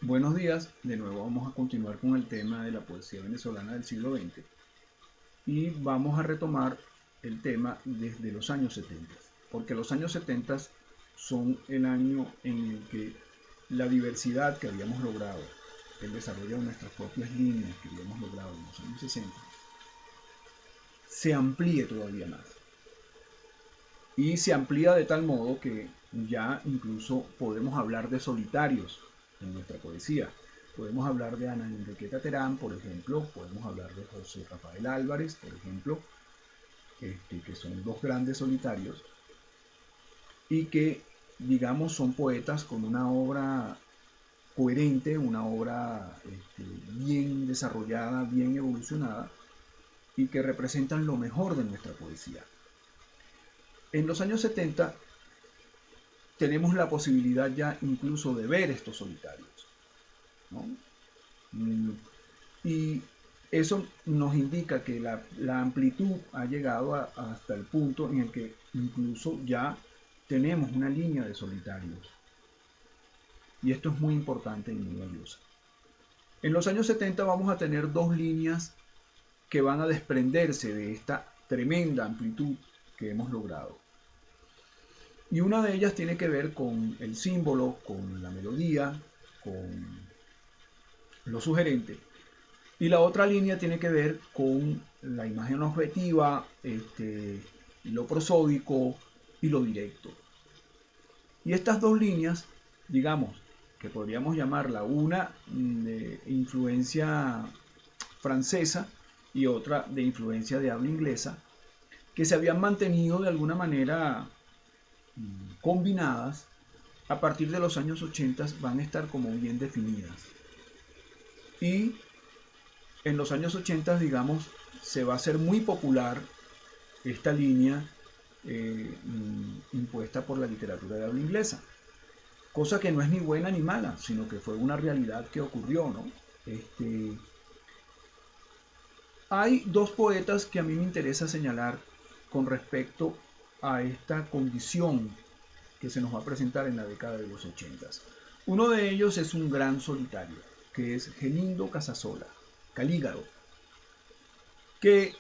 Buenos días, de nuevo vamos a continuar con el tema de la poesía venezolana del siglo XX y vamos a retomar el tema desde los años 70, porque los años 70 son el año en el que la diversidad que habíamos logrado, el desarrollo de nuestras propias líneas que habíamos logrado en los años 60, se amplíe todavía más. Y se amplía de tal modo que ya incluso podemos hablar de solitarios en nuestra poesía. Podemos hablar de Ana Enriqueta Terán, por ejemplo, podemos hablar de José Rafael Álvarez, por ejemplo, que son dos grandes solitarios y que, digamos, son poetas con una obra coherente, una obra bien desarrollada, bien evolucionada y que representan lo mejor de nuestra poesía. En los años 70 tenemos la posibilidad ya incluso de ver estos solitarios, ¿no? Y eso nos indica que la amplitud ha llegado hasta el punto en el que incluso ya tenemos una línea de solitarios. Y esto es muy importante y muy valioso. En los años 70 vamos a tener dos líneas que van a desprenderse de esta tremenda amplitud que hemos logrado. Y una de ellas tiene que ver con el símbolo, con la melodía, con lo sugerente. Y la otra línea tiene que ver con la imagen objetiva, lo prosódico y lo directo. Y estas dos líneas, digamos, que podríamos llamarla una de influencia francesa y otra de influencia de habla inglesa, que se habían mantenido de alguna manera combinadas, a partir de los años 80 van a estar como bien definidas. Y en los años 80, digamos, se va a hacer muy popular esta línea impuesta por la literatura de habla inglesa. Cosa que no es ni buena ni mala, sino que fue una realidad que ocurrió, ¿no? Hay dos poetas que a mí me interesa señalar con respecto a esta condición que se nos va a presentar en la década de los 80. Uno de ellos es un gran solitario, que es Gelindo Casasola, Calígaro, que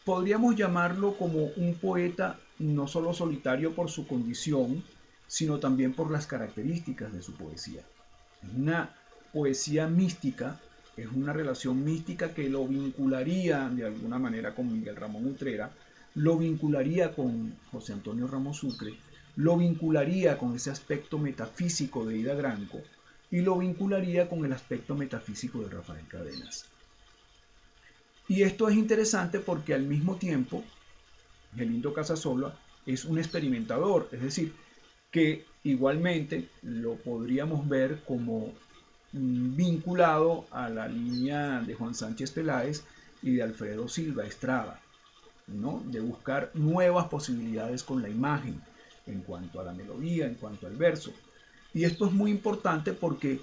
podríamos llamarlo como un poeta no solo solitario por su condición, sino también por las características de su poesía. Es una poesía mística, es una relación mística que lo vincularía de alguna manera con Miguel Ramón Utrera, lo vincularía con José Antonio Ramos Sucre, lo vincularía con ese aspecto metafísico de Ida Granco y lo vincularía con el aspecto metafísico de Rafael Cadenas. Y esto es interesante porque al mismo tiempo Gelindo Casasola es un experimentador, es decir, que igualmente lo podríamos ver como vinculado a la línea de Juan Sánchez Peláez y de Alfredo Silva Estrada, ¿no? De buscar nuevas posibilidades con la imagen en cuanto a la melodía, en cuanto al verso. Y esto es muy importante porque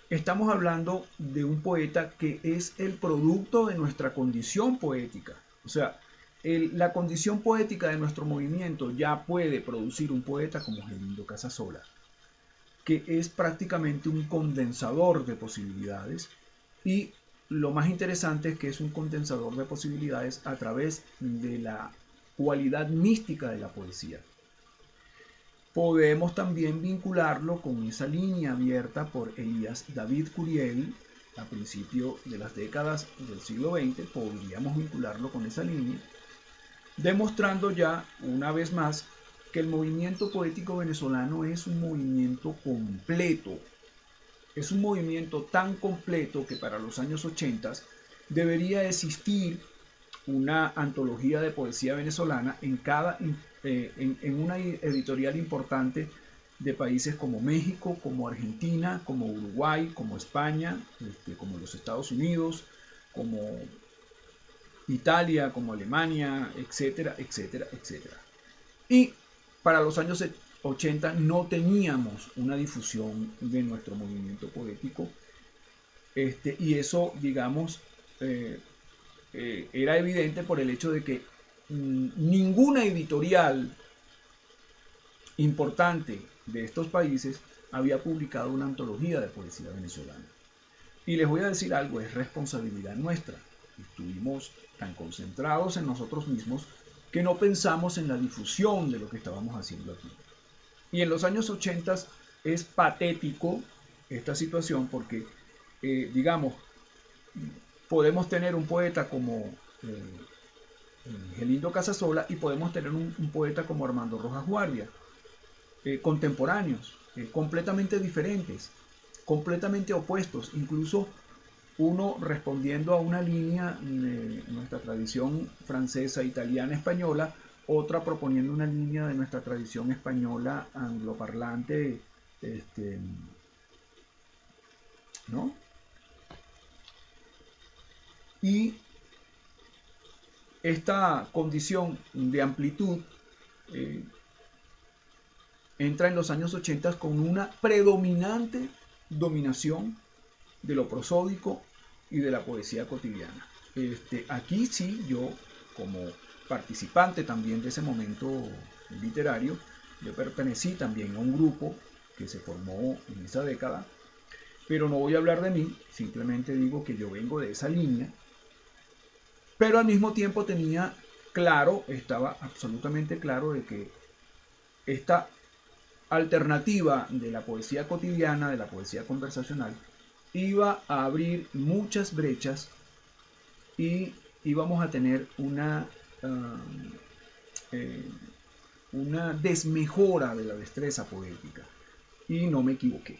estamos hablando de un poeta que es el producto de nuestra condición poética. O sea, la condición poética de nuestro movimiento ya puede producir un poeta como Gelindo Casasola, que es prácticamente un condensador de posibilidades y lo más interesante es que es un condensador de posibilidades a través de la cualidad mística de la poesía. Podemos también vincularlo con esa línea abierta por Elías David Curiel a principios de las décadas del siglo XX, podríamos vincularlo con esa línea, demostrando ya una vez más que el movimiento poético venezolano es un movimiento completo. Es un movimiento tan completo que para los años 80 debería existir una antología de poesía venezolana en una editorial importante de países como México, como Argentina, como Uruguay, como España, como los Estados Unidos, como Italia, como Alemania, etcétera, etcétera, etcétera. Y para los años 80 no teníamos una difusión de nuestro movimiento poético, y eso, digamos, era evidente por el hecho de que ninguna editorial importante de estos países había publicado una antología de poesía venezolana. Y les voy a decir algo, es responsabilidad nuestra. Estuvimos tan concentrados en nosotros mismos que no pensamos en la difusión de lo que estábamos haciendo aquí. Y en los años 80 es patético esta situación porque, digamos, podemos tener un poeta como Gelindo Casasola y podemos tener un poeta como Armando Rojas Guardia, contemporáneos, completamente diferentes, completamente opuestos, incluso uno respondiendo a una línea de nuestra tradición francesa, italiana, española, otra proponiendo una línea de nuestra tradición española, angloparlante, ¿no? Y esta condición de amplitud entra en los años 80 con una predominante dominación de lo prosódico y de la poesía cotidiana. Aquí sí, yo como participante también de ese momento literario, yo pertenecí también a un grupo que se formó en esa década, pero no voy a hablar de mí, simplemente digo que yo vengo de esa línea, pero al mismo tiempo tenía claro, estaba absolutamente claro de que esta alternativa de la poesía cotidiana, de la poesía conversacional, iba a abrir muchas brechas y íbamos a tener una desmejora de la destreza poética. Y no me equivoqué.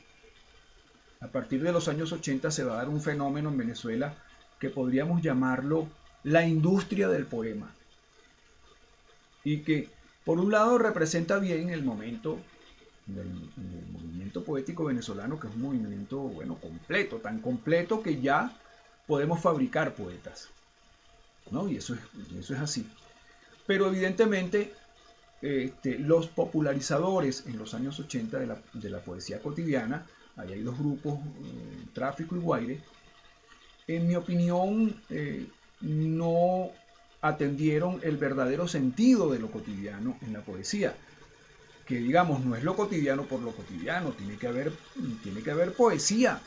A partir de los años 80 se va a dar un fenómeno en Venezuela que podríamos llamarlo la industria del poema. Y que por un lado representa bien el momento del movimiento poético venezolano, que es un movimiento, bueno, completo, tan completo que ya podemos fabricar poetas, ¿no? Y eso es así. Pero evidentemente los popularizadores en los años 80 de la poesía cotidiana, ahí hay dos grupos, Tráfico y Guaire, en mi opinión no atendieron el verdadero sentido de lo cotidiano en la poesía, que digamos no es lo cotidiano por lo cotidiano, tiene que haber poesía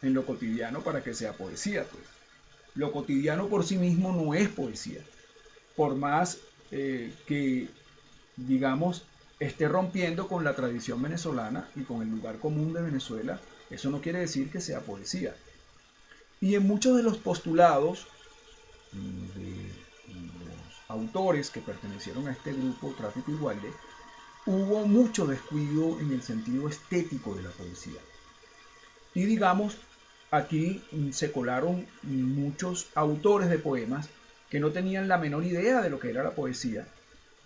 en lo cotidiano para que sea poesía, pues. Lo cotidiano por sí mismo no es poesía, por más que, digamos, esté rompiendo con la tradición venezolana y con el lugar común de Venezuela, eso no quiere decir que sea poesía. Y en muchos de los postulados de los autores que pertenecieron a este grupo, Tráfico y Guaire, hubo mucho descuido en el sentido estético de la poesía. Y digamos, aquí se colaron muchos autores de poemas que no tenían la menor idea de lo que era la poesía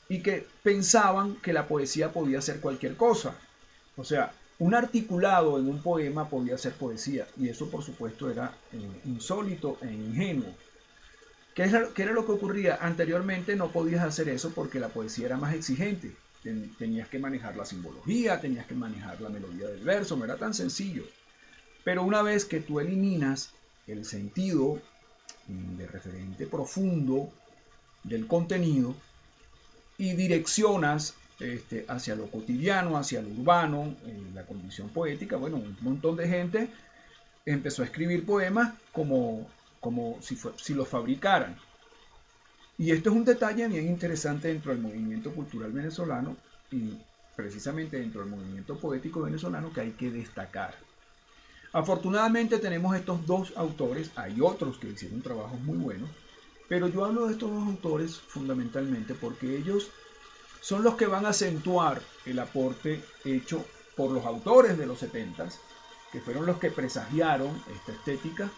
y que pensaban que la poesía podía ser cualquier cosa. O sea, un articulado en un poema podía ser poesía, y eso por supuesto era insólito e ingenuo. ¿Qué era lo que ocurría? Anteriormente no podías hacer eso porque la poesía era más exigente. Tenías que manejar la simbología, tenías que manejar la melodía del verso, no era tan sencillo. Pero una vez que tú eliminas el sentido de referente profundo del contenido y direccionas hacia lo cotidiano, hacia lo urbano, la condición poética, bueno, un montón de gente empezó a escribir poemas como si los fabricaran. Y esto es un detalle bien interesante dentro del movimiento cultural venezolano y precisamente dentro del movimiento poético venezolano que hay que destacar. Afortunadamente tenemos estos dos autores, hay otros que hicieron trabajos muy buenos, pero yo hablo de estos dos autores fundamentalmente porque ellos son los que van a acentuar el aporte hecho por los autores de los 70s, que fueron los que presagiaron esta estética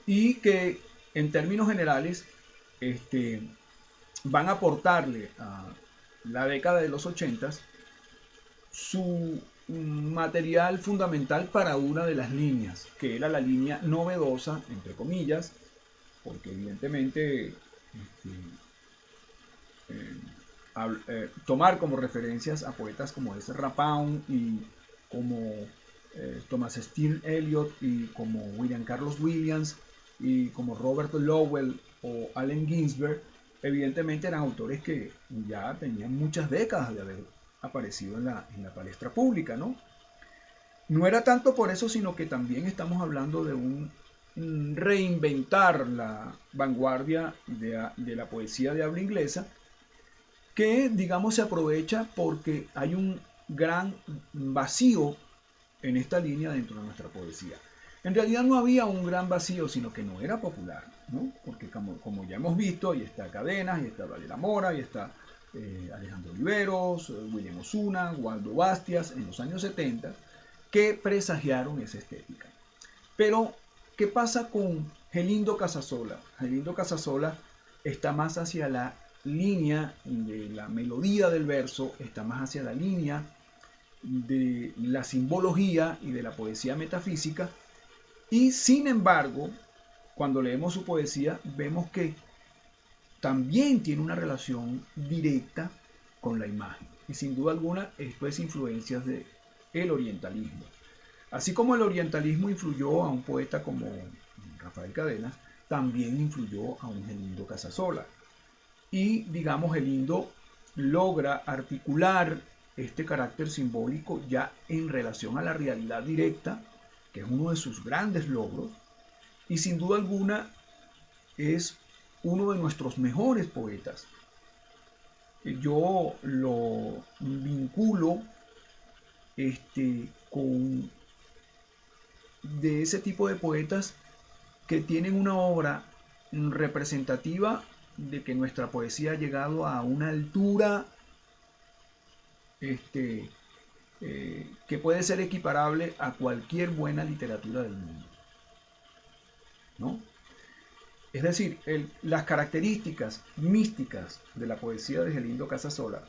y que en términos generales van a aportarle a la década de los 80s su material fundamental para una de las líneas, que era la línea novedosa, entre comillas, porque evidentemente tomar como referencias a poetas como Ezra Pound y como Thomas Steele Eliot y como William Carlos Williams y como Robert Lowell o Allen Ginsberg, evidentemente eran autores que ya tenían muchas décadas de haber aparecido en la palestra pública, ¿no? No era tanto por eso, sino que también estamos hablando de un reinventar la vanguardia de la poesía de habla inglesa, que digamos se aprovecha porque hay un gran vacío en esta línea dentro de nuestra poesía. En realidad no había un gran vacío, sino que no era popular, ¿no? Porque como ya hemos visto, ahí está Cadenas, ahí está Valera Mora, ahí está Alejandro Oliveros, William Osuna, Waldo Bastias, en los años 70, que presagiaron esa estética. Pero, ¿qué pasa con Gelindo Casasola? Gelindo Casasola está más hacia la línea de la melodía del verso, está más hacia la línea de la simbología y de la poesía metafísica, y sin embargo, cuando leemos su poesía, vemos que también tiene una relación directa con la imagen. Y sin duda alguna, esto es influencias del orientalismo. Así como el orientalismo influyó a un poeta como Rafael Cadenas, también influyó a un Gelindo Casasola. Y digamos, Gelindo logra articular este carácter simbólico ya en relación a la realidad directa, que es uno de sus grandes logros, y sin duda alguna es uno de nuestros mejores poetas. Yo lo vinculo con de ese tipo de poetas que tienen una obra representativa de que nuestra poesía ha llegado a una altura que puede ser equiparable a cualquier buena literatura del mundo, ¿no? Es decir, las características místicas de la poesía de Gelindo Casasola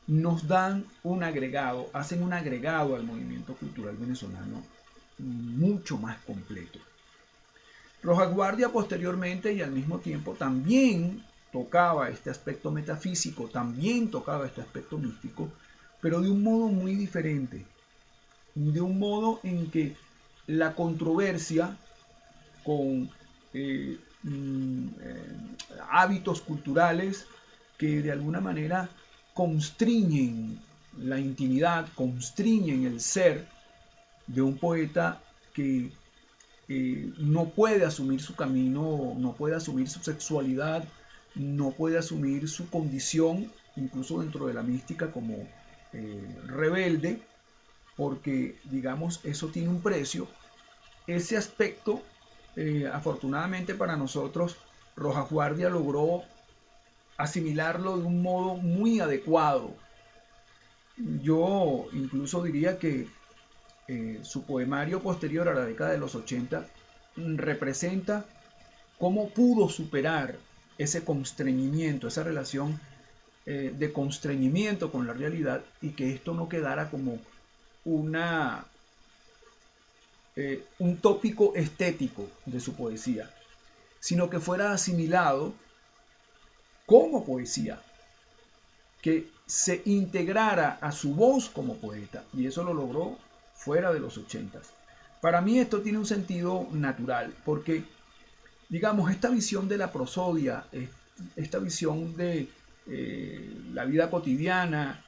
nos dan un agregado, hacen un agregado al movimiento cultural venezolano mucho más completo. Rojas Guardia posteriormente y al mismo tiempo también tocaba este aspecto metafísico, también tocaba este aspecto místico, pero de un modo muy diferente, de un modo en que la controversia con hábitos culturales que de alguna manera constriñen la intimidad, constriñen el ser de un poeta que no puede asumir su camino, no puede asumir su sexualidad, no puede asumir su condición, incluso dentro de la mística, como rebelde, porque digamos eso tiene un precio. Ese aspecto, afortunadamente para nosotros, Rojas Guardia logró asimilarlo de un modo muy adecuado. Yo incluso diría que su poemario posterior a la década de los 80 representa cómo pudo superar ese constreñimiento, esa relación de constreñimiento con la realidad, y que esto no quedara como un tópico estético de su poesía, sino que fuera asimilado como poesía, que se integrara a su voz como poeta, y eso lo logró fuera de los 80. Para mí esto tiene un sentido natural, porque digamos, esta visión de la prosodia, esta visión de la vida cotidiana,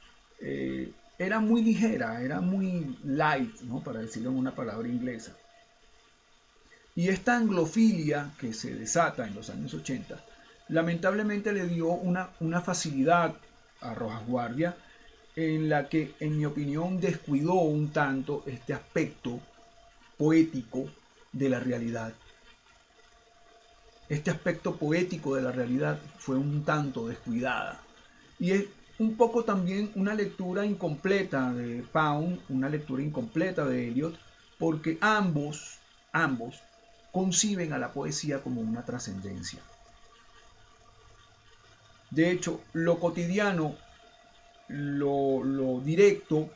era muy ligera, era muy light, ¿no? Para decirlo en una palabra inglesa. Y esta anglofilia que se desata en los años 80, lamentablemente le dio una facilidad a Rojas Guardia en la que, en mi opinión, descuidó un tanto este aspecto poético de la realidad. Este aspecto poético de la realidad fue un tanto descuidada. Y es un poco también una lectura incompleta de Pound, una lectura incompleta de Eliot, porque ambos conciben a la poesía como una trascendencia. De hecho, lo cotidiano, lo directo,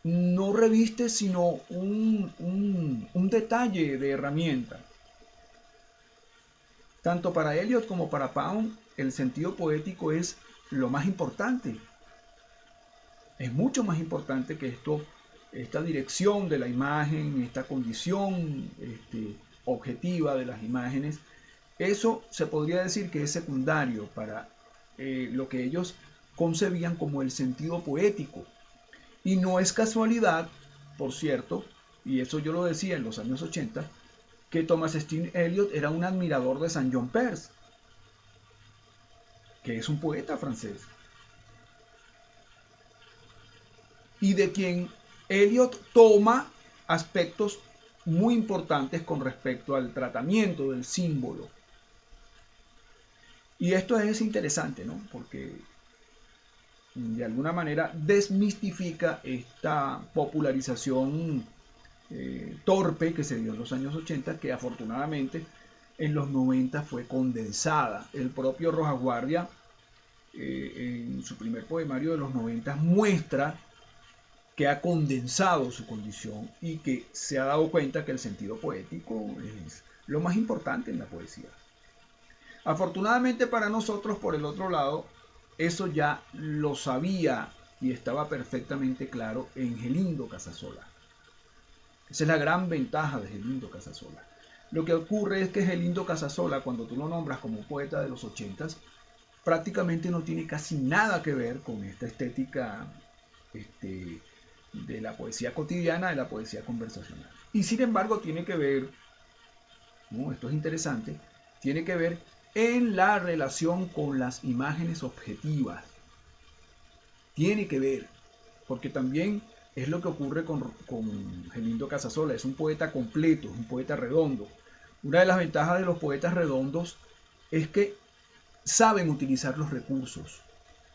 no reviste sino un detalle de herramienta. Tanto para Eliot como para Pound, el sentido poético es lo más importante. Es mucho más importante que esta dirección de la imagen, esta condición objetiva de las imágenes. Eso se podría decir que es secundario para lo que ellos concebían como el sentido poético. Y no es casualidad, por cierto, y eso yo lo decía en los años 80, que Thomas Stearns Eliot era un admirador de Saint-John Perse, que es un poeta francés, y de quien Eliot toma aspectos muy importantes con respecto al tratamiento del símbolo. Y esto es interesante, ¿no? Porque de alguna manera desmistifica esta popularización torpe que se dio en los años 80, que afortunadamente en los 90 fue condensada. El propio Rojas Guardia, en su primer poemario de los 90, muestra que ha condensado su condición y que se ha dado cuenta que el sentido poético es lo más importante en la poesía. Afortunadamente para nosotros, por el otro lado, eso ya lo sabía y estaba perfectamente claro en Gelindo Casasola. Esa es la gran ventaja de Gelindo Casasola. Lo que ocurre es que Gelindo Casasola, cuando tú lo nombras como poeta de los 80s, prácticamente no tiene casi nada que ver con esta estética de la poesía cotidiana, de la poesía conversacional. Y sin embargo tiene que ver, ¿no? Esto es interesante, tiene que ver en la relación con las imágenes objetivas. Tiene que ver, porque también es lo que ocurre con Gelindo Casasola. Es un poeta completo, es un poeta redondo. Una de las ventajas de los poetas redondos es que saben utilizar los recursos,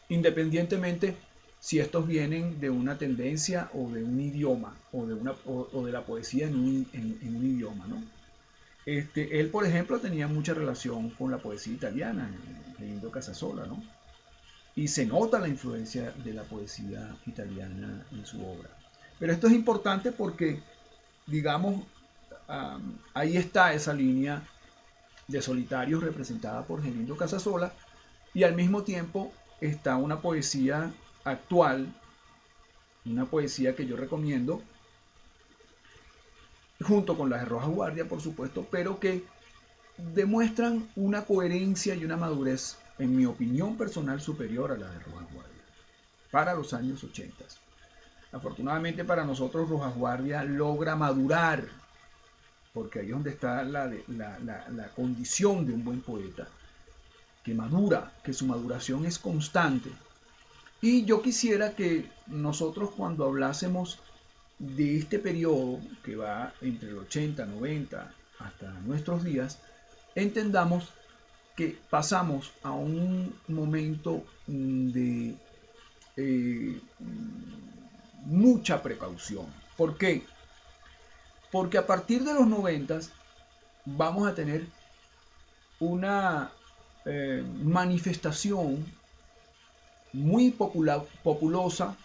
independientemente si estos vienen de una tendencia o de un idioma, o de la poesía en un idioma, ¿no? Él, por ejemplo, tenía mucha relación con la poesía italiana, Gelindo Casasola, ¿no? Y se nota la influencia de la poesía italiana en su obra. Pero esto es importante porque, digamos, ahí está esa línea de solitarios representada por Gelindo Casasola, y al mismo tiempo está una poesía actual, una poesía que yo recomiendo, junto con las de Rojas Guardia, por supuesto, pero que demuestran una coherencia y una madurez, en mi opinión personal, superior a la de Rojas Guardia, para los años 80. Afortunadamente para nosotros, Rojas Guardia logra madurar, porque ahí es donde está la condición de un buen poeta, que madura, que su maduración es constante. Y yo quisiera que nosotros, cuando hablásemos de este periodo que va entre el 80, 90 hasta nuestros días, entendamos que pasamos a un momento de mucha precaución. ¿Por qué? Porque a partir de los 90 vamos a tener una manifestación muy populosa.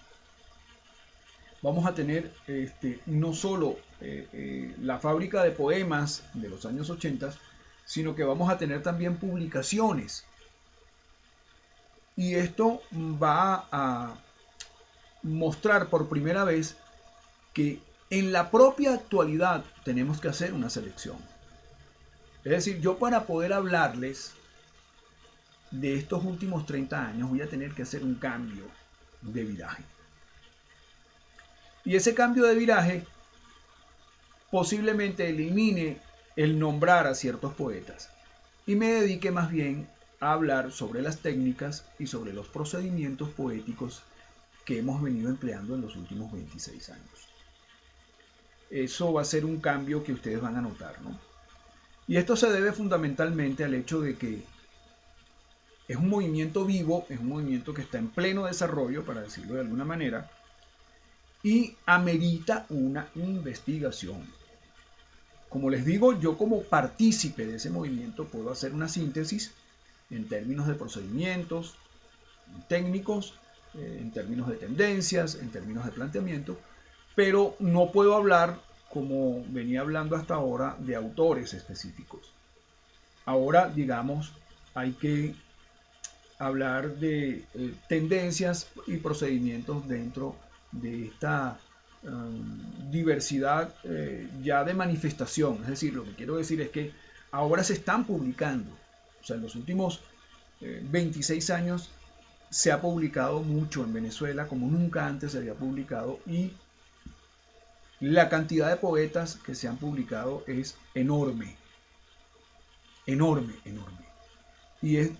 Vamos a tener no solo la fábrica de poemas de los años 80, sino que vamos a tener también publicaciones. Y esto va a mostrar por primera vez que en la propia actualidad tenemos que hacer una selección. Es decir, yo para poder hablarles de estos últimos 30 años voy a tener que hacer un cambio de viraje. Y ese cambio de viraje posiblemente elimine el nombrar a ciertos poetas y me dedique más bien a hablar sobre las técnicas y sobre los procedimientos poéticos que hemos venido empleando en los últimos 26 años. Eso va a ser un cambio que ustedes van a notar, ¿no? Y esto se debe fundamentalmente al hecho de que es un movimiento vivo, es un movimiento que está en pleno desarrollo, para decirlo de alguna manera, y amerita una investigación. Como les digo, yo como partícipe de ese movimiento puedo hacer una síntesis en términos de procedimientos técnicos, en términos de tendencias, en términos de planteamiento, pero no puedo hablar, como venía hablando hasta ahora, de autores específicos. Ahora, digamos, hay que hablar de tendencias y procedimientos dentro de esta diversidad ya de manifestación. Es decir, lo que quiero decir es que ahora se están publicando, o sea, en los últimos 26 años se ha publicado mucho en Venezuela como nunca antes se había publicado, y la cantidad de poetas que se han publicado es enorme, enorme, enorme. Y es,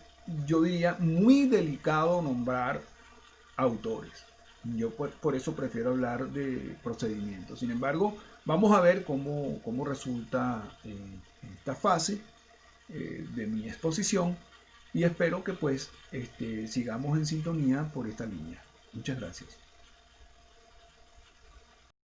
yo diría, muy delicado nombrar autores. Yo por eso prefiero hablar de procedimientos. Sin embargo, vamos a ver cómo resulta esta fase de mi exposición, y espero que pues sigamos en sintonía por esta línea. Muchas gracias.